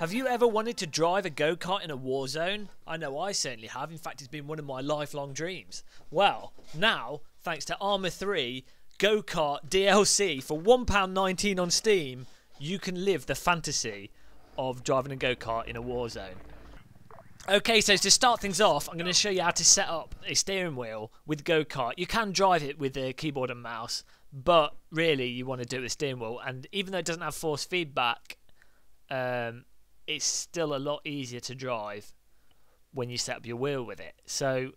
Have you ever wanted to drive a go-kart in a war zone? I know I certainly have. In fact, it's been one of my lifelong dreams. Well, now, thanks to ARMA 3 GOKART DLC for £1.19 on Steam, you can live the fantasy of driving a go-kart in a war zone. Okay, so to start things off, I'm going to show you how to set up a steering wheel with go-kart. You can drive it with a keyboard and mouse, but really you want to do it with steering wheel. And even though it doesn't have force feedback, it's still a lot easier to drive when you set up your wheel with it. So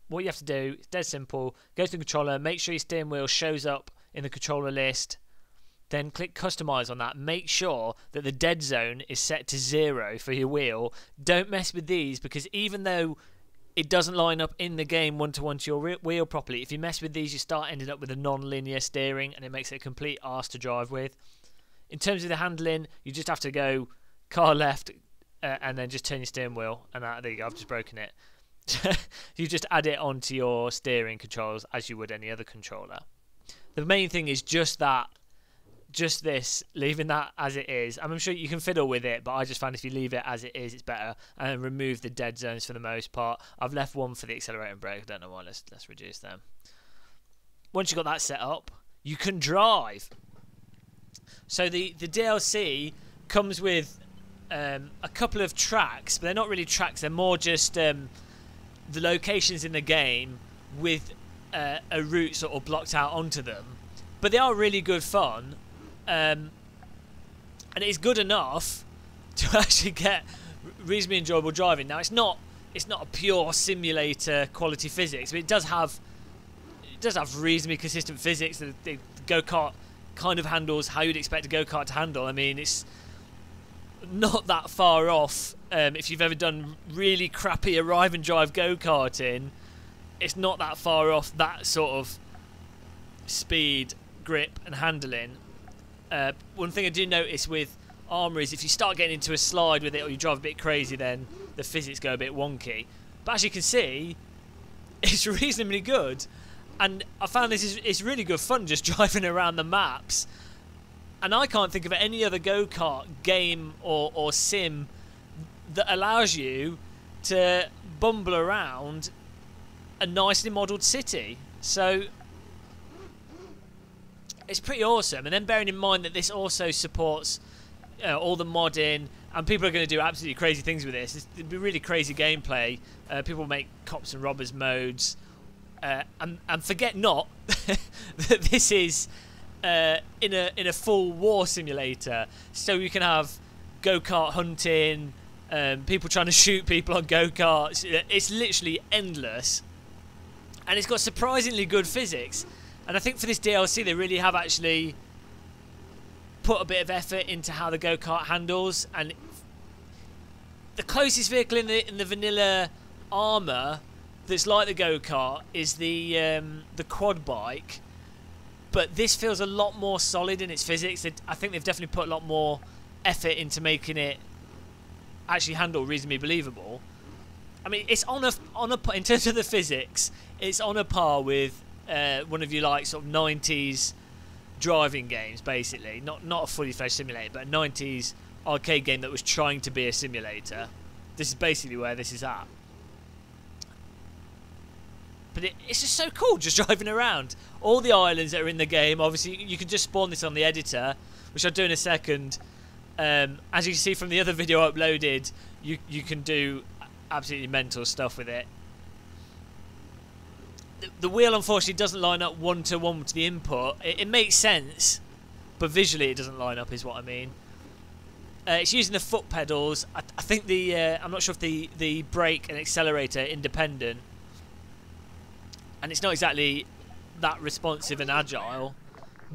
what you have to do is dead simple. Go to the controller, make sure your steering wheel shows up in the controller list. Then click customize on that. Make sure that the dead zone is set to 0 for your wheel. Don't mess with these, because even though it doesn't line up in the game one-to-one to your wheel properly, if you mess with these, you start ending up with a non-linear steering, and it makes it a complete arse to drive with. In terms of the handling, you just have to go car left and then just turn your steering wheel, and there you go. I've just broken it. You just add it onto your steering controls as you would any other controller. The main thing is just that. Just this, leaving that as it is. I'm sure you can fiddle with it, but I just found if you leave it as it is, it's better. And remove the dead zones for the most part. I've left one for the accelerator and brake. I don't know why. Let's reduce them. Once you've got that set up, you can drive. So the DLC comes with a couple of tracks, but they're not really tracks. They're more just the locations in the game with a route sort of blocked out onto them. But they are really good fun. And it's good enough to actually get reasonably enjoyable driving. Now it's not a pure simulator quality physics, but it does have reasonably consistent physics. The go-kart kind of handles how you'd expect a go-kart to handle. I mean, it's not that far off. If you've ever done really crappy arrive and drive go-karting, it's not that far off that sort of speed, grip and handling. One thing I do notice with ARMA is if you start getting into a slide with it or you drive a bit crazy, then the physics go a bit wonky. But as you can see, it's reasonably good, and I found this is really good fun just driving around the maps. And I can't think of any other go-kart game or sim that allows you to bumble around a nicely modelled city. So it's pretty awesome. And then bearing in mind that this also supports all the modding, and people are going to do absolutely crazy things with this. It'll be really crazy gameplay. People make cops and robbers modes, and forget not that this is in a full war simulator. So you can have go-kart hunting, people trying to shoot people on go-karts. It's literally endless, and it's got surprisingly good physics. And I think for this DLC, they really have actually put a bit of effort into how the go-kart handles. And the closest vehicle in the vanilla ARMA that's like the go-kart is the quad bike. But this feels a lot more solid in its physics. I think they've definitely put a lot more effort into making it actually handle reasonably believable. I mean, it's on a in terms of the physics, it's on a par with one of your like sort of 90s driving games, basically. Not a fully fledged simulator, but a 90s arcade game that was trying to be a simulator. This is basically where this is at. But it's just so cool just driving around. All the islands that are in the game, obviously you can just spawn this on the editor, which I'll do in a second. As you can see from the other video I uploaded, you can do absolutely mental stuff with it. The wheel unfortunately doesn't line up one-to-one to the input. It makes sense, but visually it doesn't line up is what I mean. It's using the foot pedals. I think I'm not sure if the brake and accelerator are independent, and it's not exactly that responsive and agile,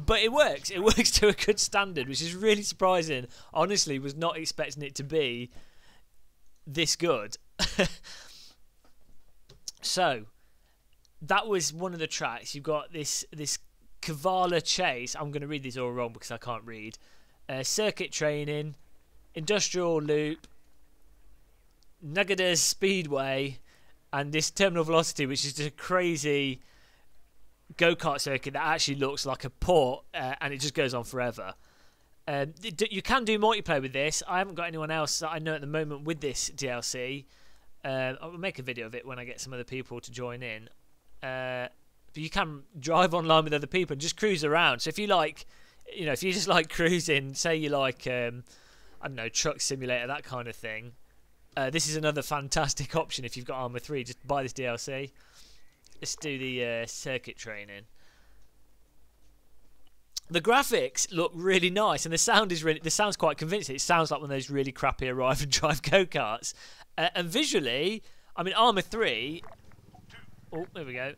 but it works. It works to a good standard, which is really surprising. Honestly, was not expecting it to be this good. So that was one of the tracks. You've got this Kavala Chase. I'm going to read these all wrong because I can't read. Circuit Training, Industrial Loop, Nagadas Speedway, and this Terminal Velocity, which is just a crazy go-kart circuit that actually looks like a port, and it just goes on forever. You can do multiplayer with this. I haven't got anyone else that I know at the moment with this DLC. I'll make a video of it when I get some other people to join in. But you can drive online with other people and just cruise around. So if you like, you know, if you just like cruising, say you like, I don't know, truck simulator, that kind of thing. This is another fantastic option if you've got Arma 3. Just buy this DLC. Let's do the circuit training. The graphics look really nice, and the sound is the sound's quite convincing. It sounds like one of those really crappy arrive and drive go-karts. And visually, I mean, Arma 3. Oh, there we go.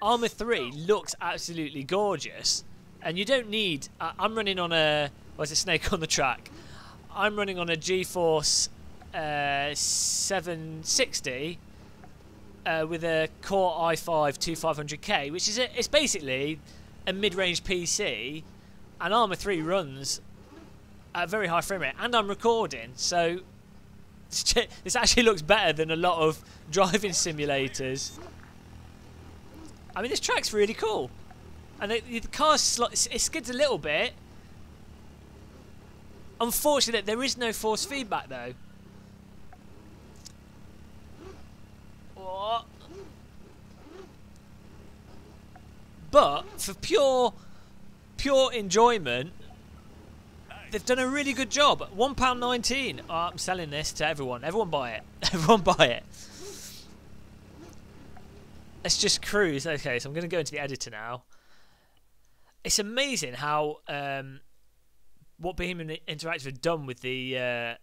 Arma 3 looks absolutely gorgeous, and you don't need. I'm running on a. Where's the snake on the track? I'm running on a GeForce 760 with a Core i5 2500K, which is it's basically a mid-range PC, and Arma 3 runs at a very high frame rate, and I'm recording, so this actually looks better than a lot of driving simulators. I mean, this track's really cool, and the car it skids a little bit. Unfortunately, there is no force feedback though. What? But for pure enjoyment, they've done a really good job. £1.19. Oh, I'm selling this to everyone. Everyone buy it. Everyone buy it. Let's just cruise. Okay, so I'm going to go into the editor now. It's amazing how what Bohemia Interactive have done with the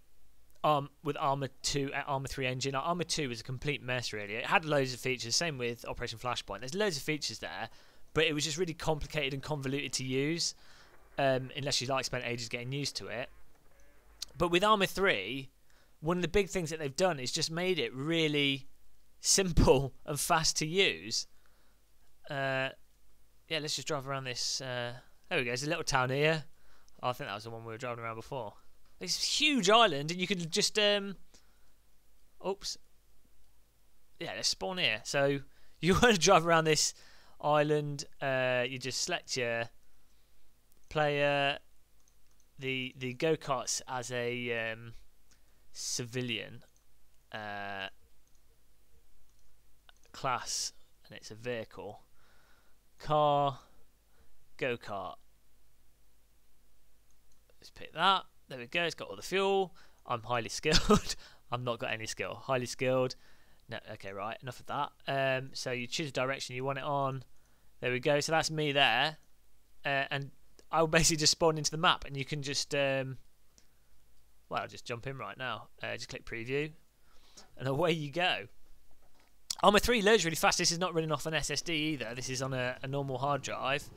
with Arma 2, Arma 3 engine. Arma 2 was a complete mess, really. It had loads of features. Same with Operation Flashpoint. There's loads of features there. But it was just really complicated and convoluted to use, unless you spent ages getting used to it. But with Arma 3, one of the big things that they've done is just made it really simple and fast to use. Yeah, let's just drive around this. There we go. There's a little town here. Oh, I think that was the one we were driving around before. It's a huge island, and you can just oops. Yeah, let's spawn here. So you want to drive around this island, you just select your player, the go-karts as a civilian class, and it's a vehicle. Car, go-kart. Let's pick that. There we go, it's got all the fuel. I'm highly skilled. I've not got any skill. Highly skilled. No, okay, right, enough of that. So you choose the direction you want it on. There we go. So that's me there, and I'll basically just spawn into the map, and you can just, well, I'll just jump in right now. Just click preview, and away you go. Arma 3 loads really fast. This is not running off an SSD either. This is on a normal hard drive,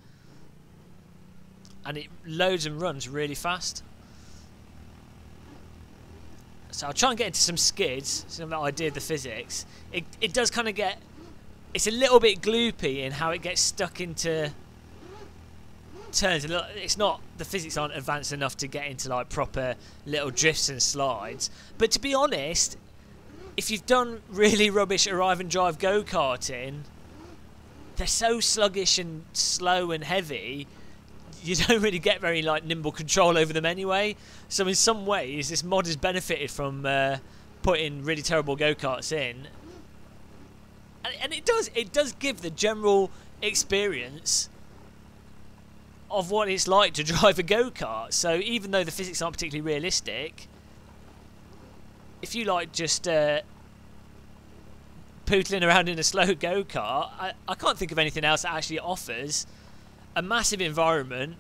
and it loads and runs really fast. So I'll try and get into some skids, some idea of the physics. It does kind of get. It's a little bit gloopy in how it gets stuck into turns. It's not, the physics aren't advanced enough to get into proper little drifts and slides. But to be honest, if you've done really rubbish arrive and drive go-karting, they're so sluggish and slow and heavy, you don't really get very nimble control over them anyway. So in some ways, this mod has benefited from putting really terrible go-karts in. And it does give the general experience of what it's like to drive a go-kart. So even though the physics aren't particularly realistic, if you just pootling around in a slow go-kart, I can't think of anything else that actually offers a massive environment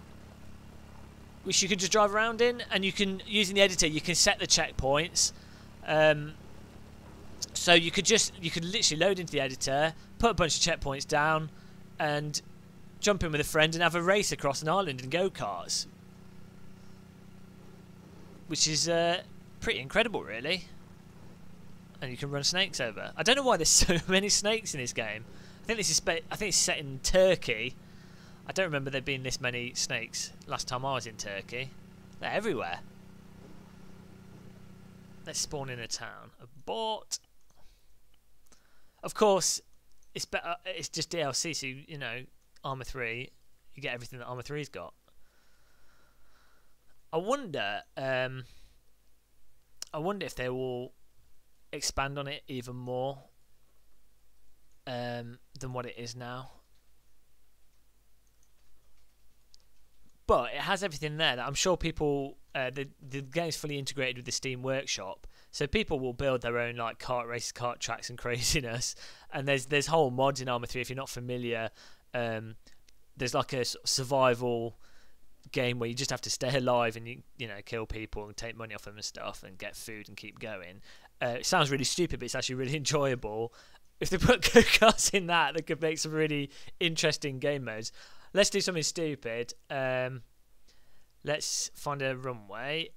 which you can just drive around in, and you can, using the editor, you can set the checkpoints. So you could literally load into the editor, put a bunch of checkpoints down, and jump in with a friend and have a race across an island in go-karts, which is pretty incredible, really. And you can run snakes over. I don't know why there's so many snakes in this game. I think this is it's set in Turkey. I don't remember there being this many snakes last time I was in Turkey. They're everywhere. Let's spawn in a town. Abort. Of course, it's better. It's just DLC, so Arma 3, you get everything that Arma 3's got. I wonder if they will expand on it even more than what it is now. But it has everything there that I'm sure people. The game's fully integrated with the Steam Workshop, so people will build their own like kart races, kart tracks, and craziness. And there's whole mods in Arma 3 if you're not familiar. There's like a sort of survival game where you just have to stay alive and you know kill people and take money off them and stuff and get food and keep going. It sounds really stupid, but it's actually really enjoyable. If they put go-karts in that, they could make some really interesting game modes. Let's do something stupid. Let's find a runway.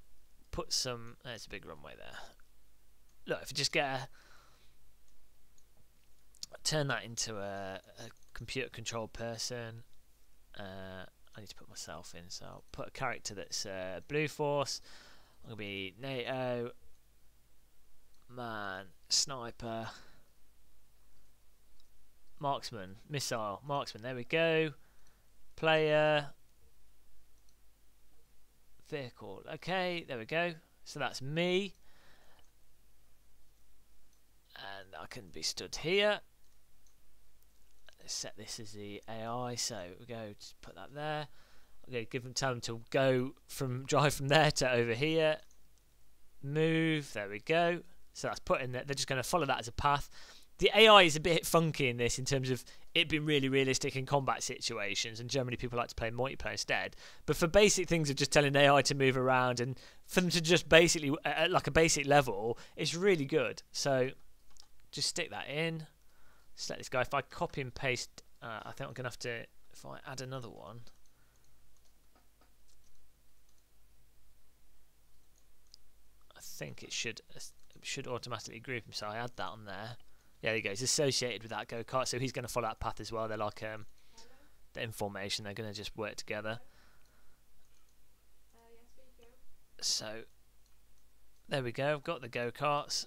Put some. There's a big runway there. Look, if you just turn that into a computer-controlled person. I need to put myself in, so I'll put a character that's Blue Force. I'm gonna be NATO, man, sniper, marksman, missile, marksman. There we go. Player, vehicle. Okay, there we go. So that's me, and I can be stood here. Let's set this as the AI. So we go. Just put that there. Okay, tell them to drive from there to over here. Move. There we go. So that's put in there. They're just going to follow that as a path. The AI is a bit funky in this in terms of it being really realistic in combat situations, and generally people like to play multiplayer instead. But for basic things of just telling AI to move around and for them to just basically, at like a basic level, it's really good. So just stick that in. Just let this go. If I copy and paste, I think I'm going to have to, if I add another one. I think it should automatically group him, so I add that on there. Yeah, there you go. It's associated with that go-kart, so he's going to follow that path as well. They're like the information. They're going to just work together. So there we go. I've got the go-karts.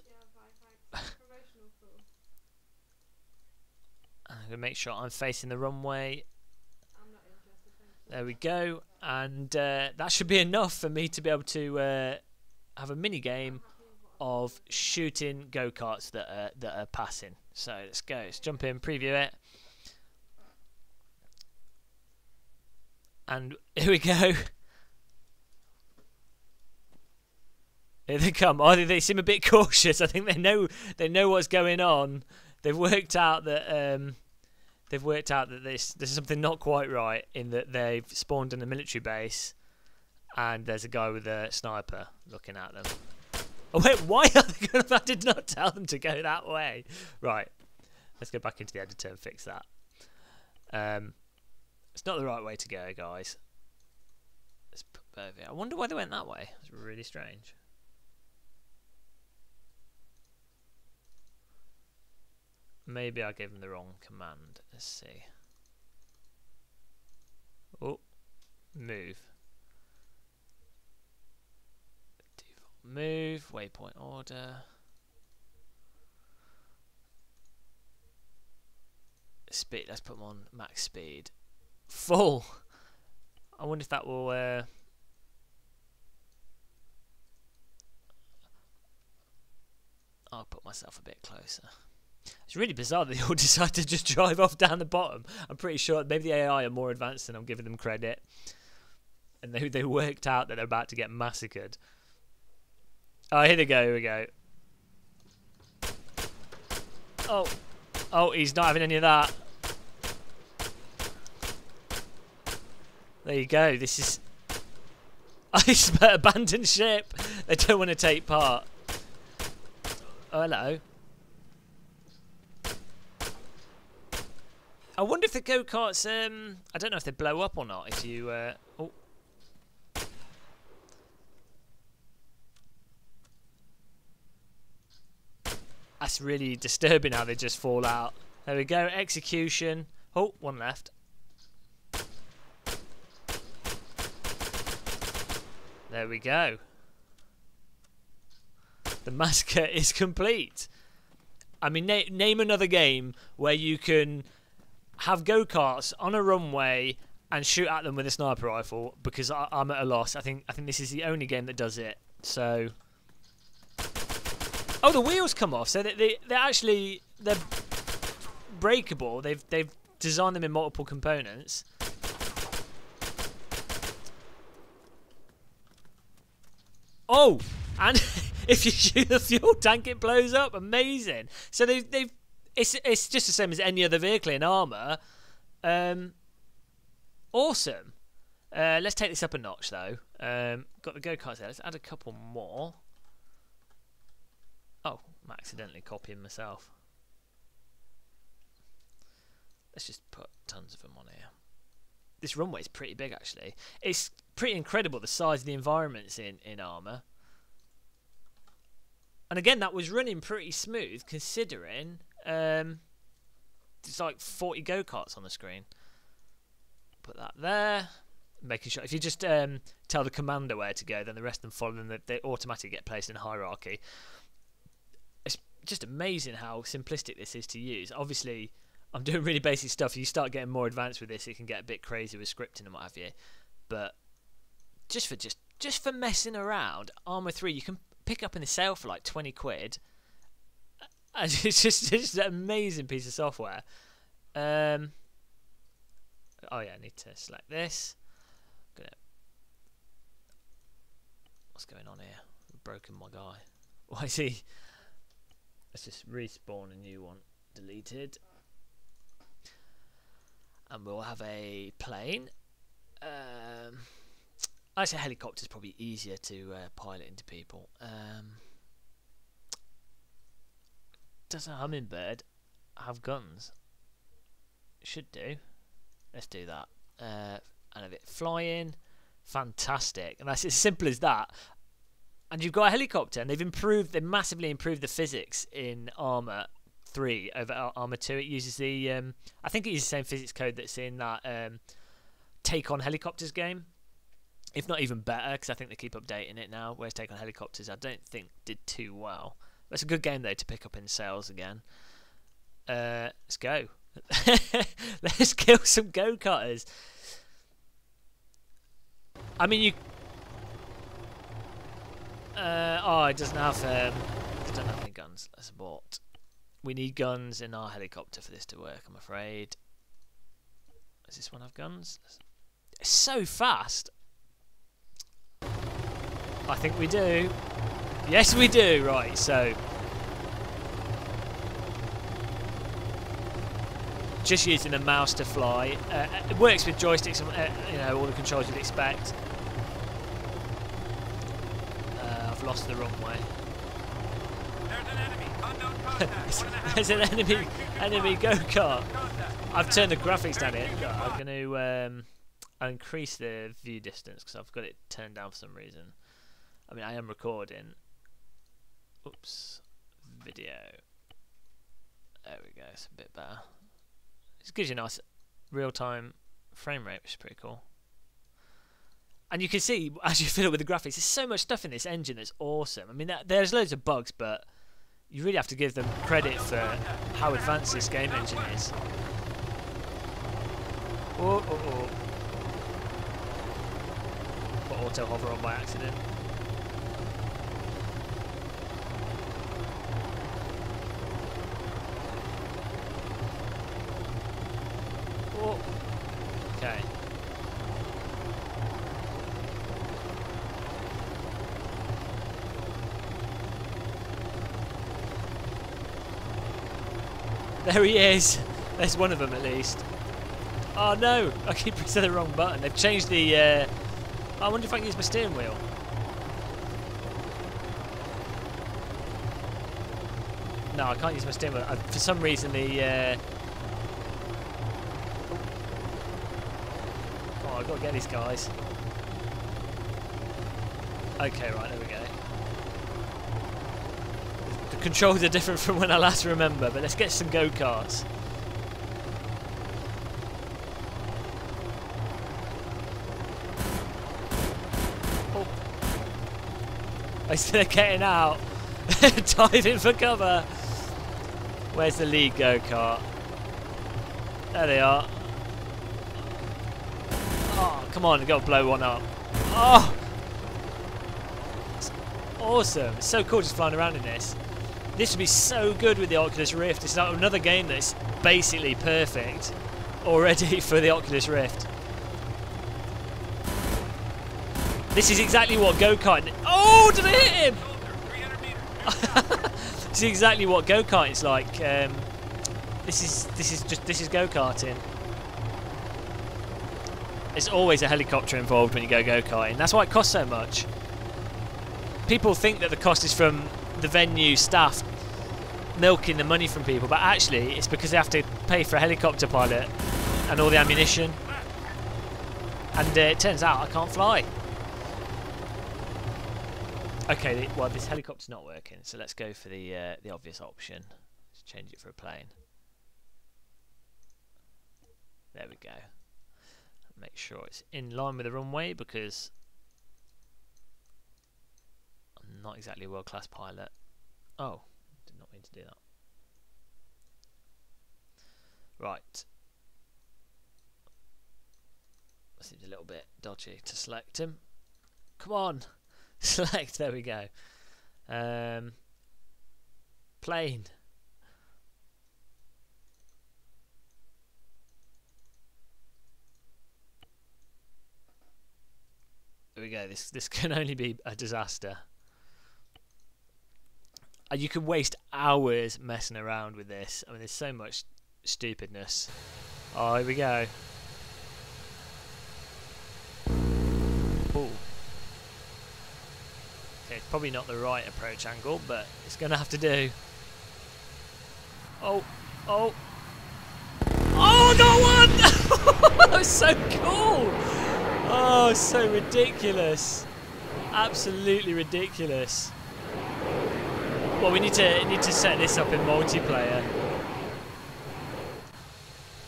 I'm going to make sure I'm facing the runway. There we go. And that should be enough for me to be able to have a mini game of shooting go-karts that are passing. So let's go. Let's jump in, preview it. And here we go. Here they come. Oh, they seem a bit cautious. I think they know what's going on. They've worked out that there's something not quite right in that they've spawned in a military base, and there's a guy with a sniper looking at them. Oh wait, why are they going? I did not tell them to go that way. Right, let's go back into the editor and fix that. It's not the right way to go, guys. Let's put Bohemia. I wonder why they went that way. It's really strange. Maybe I gave them the wrong command. Let's see. Oh, move. Default move, waypoint order. Speed, let's put them on max speed. Full! I wonder if that will... I'll put myself a bit closer. It's really bizarre that they all decide to just drive off down the bottom. I'm pretty sure maybe the AI are more advanced than I'm giving them credit. And they worked out that they're about to get massacred. Oh, here they go, here we go. Oh, he's not having any of that. There you go, this is... Ice abandoned ship. They don't want to take part. Oh, hello. I wonder if the go-karts, I don't know if they blow up or not if you, oh. That's really disturbing how they just fall out. There we go, execution. Oh, one left. There we go. The massacre is complete. I mean, name another game where you can have go-karts on a runway and shoot at them with a sniper rifle because I'm at a loss. I think this is the only game that does it. So, oh, the wheels come off. So they're breakable. They've designed them in multiple components. Oh, and if you shoot the fuel tank, it blows up. Amazing. So it's just the same as any other vehicle in ARMA. Awesome. Let's take this up a notch though. Got the go-karts there. Let's add a couple more. Oh, I'm accidentally copying myself. Let's just put tons of them on here. This runway is pretty big actually. It's pretty incredible the size of the environments in ARMA. And again, that was running pretty smooth considering there's like 40 go-karts on the screen. Put that there. Making sure if you just tell the commander where to go, then the rest of them follow them. They automatically get placed in a hierarchy. It's just amazing how simplistic this is to use. Obviously, I'm doing really basic stuff. If you start getting more advanced with this, it can get a bit crazy with scripting and what have you. But just for messing around, ARMA 3 you can pick up in the sale for like 20 quid. And it's just an amazing piece of software. Oh yeah, I need to select this. What's going on here? I've broken my guy. Why is he? Let's just respawn a new one. Deleted. And we'll have a plane. I say helicopter's probably easier to pilot into people. Does a hummingbird have guns? Should do. Let's do that. And a bit flying. Fantastic. And that's as simple as that. And you've got a helicopter, and they've massively improved the physics in ARMA 3 over ARMA 2. It uses the I think it uses the same physics code that's in that Take on Helicopters game, if not even better, because I think they keep updating it now. Whereas Take on Helicopters I don't think did too well. That's a good game though to pick up in sales again. Let's go. Let's kill some go-karters. I mean, oh, it doesn't have any guns. Let's abort. We need guns in our helicopter for this to work, I'm afraid. Does this one have guns? It's so fast. I think we do. Yes, we do. Right, so just using the mouse to fly. It works with joysticks and you know, all the controls you'd expect. I've lost the runway. There's an enemy go-kart. I've turned the graphics down here. I'm going to increase the view distance because I've got it turned down for some reason. I mean, I am recording. Oops. Video. There we go. It's a bit better. It gives you a nice real-time frame rate, which is pretty cool. And you can see, as you fiddle with the graphics, there's so much stuff in this engine that's awesome. I mean, there's loads of bugs, but you really have to give them credit for how advanced this game engine is. Oh, oh, oh. Put auto hover on by accident. Oh. Okay. There he is. There's one of them at least. Oh no! I keep pressing the wrong button. They've changed the. I wonder if I can use my steering wheel. No, I can't use my steering wheel. For some reason, the. Oh, I've got to get these guys. Okay, right, there we go. The controls are different from when I last remember, but let's get some go-karts. Oh. They're getting out. Diving for cover. Where's the lead go-kart? There they are. Come on, I've got to blow one up. Oh! It's awesome. It's so cool just flying around in this. This would be so good with the Oculus Rift. It's like another game that's basically perfect already for the Oculus Rift. This is exactly what go-kart... Oh, did I hit him? This is exactly what go-kart is like. This is go-karting. There's always a helicopter involved when you go go-karting. That's why it costs so much. People think that the cost is from the venue staff milking the money from people, but actually it's because they have to pay for a helicopter pilot and all the ammunition. And it turns out I can't fly. Okay, well, this helicopter's not working, so let's go for the obvious option. Let's change it for a plane. There we go. Make sure it's in line with the runway because I'm not exactly a world-class pilot. Oh, did not mean to do that. Right. Seems a little bit dodgy to select him. Come on. Select, there we go. Plane. There we go. This can only be a disaster. You could waste hours messing around with this. I mean, there's so much stupidness. Oh, here we go. Ooh. Okay, it's probably not the right approach angle, but it's going to have to do. Oh, oh. Oh, got one! That was so cool! Oh, so ridiculous. Absolutely ridiculous. Well, we need to set this up in multiplayer.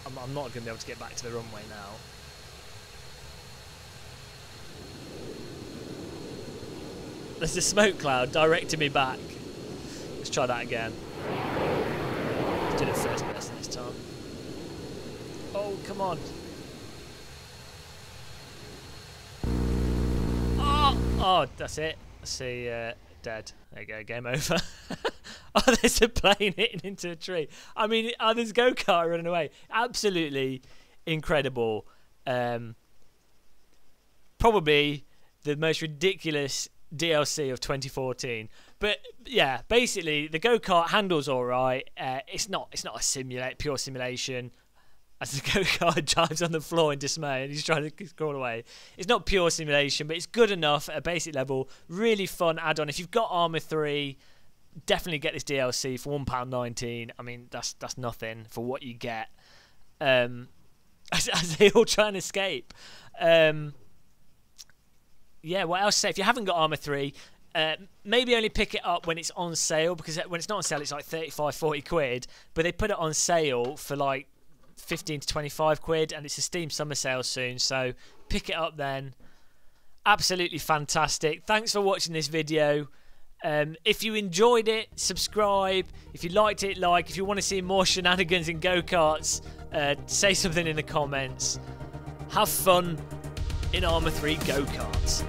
I'm not going to be able to get back to the runway now. There's a smoke cloud directing me back. Let's try that again. Let's do it first person this time. Oh, come on. Oh, that's it. I see, dead. There you go, game over. Oh, there's a plane hitting into a tree. I mean, there's go-kart running away. Absolutely incredible. Probably the most ridiculous DLC of 2014. But yeah, basically the go-kart handles all right. It's not a pure simulation. As the go-kart drives on the floor in dismay and he's trying to crawl away. It's not pure simulation, but it's good enough at a basic level. Really fun add-on. If you've got ARMA 3, definitely get this DLC for £1.19. I mean, that's nothing for what you get. As they all try and escape. Yeah, what else to say? If you haven't got ARMA 3, maybe only pick it up when it's on sale, because when it's not on sale, it's like 35-40 quid. But they put it on sale for like 15 to 25 quid, and it's a Steam summer sale soon, so pick it up then. Absolutely fantastic. Thanks for watching this video. If you enjoyed it, subscribe. If you liked it, like. If you want to see more shenanigans in go-karts, say something in the comments. Have fun in ARMA 3 go-karts.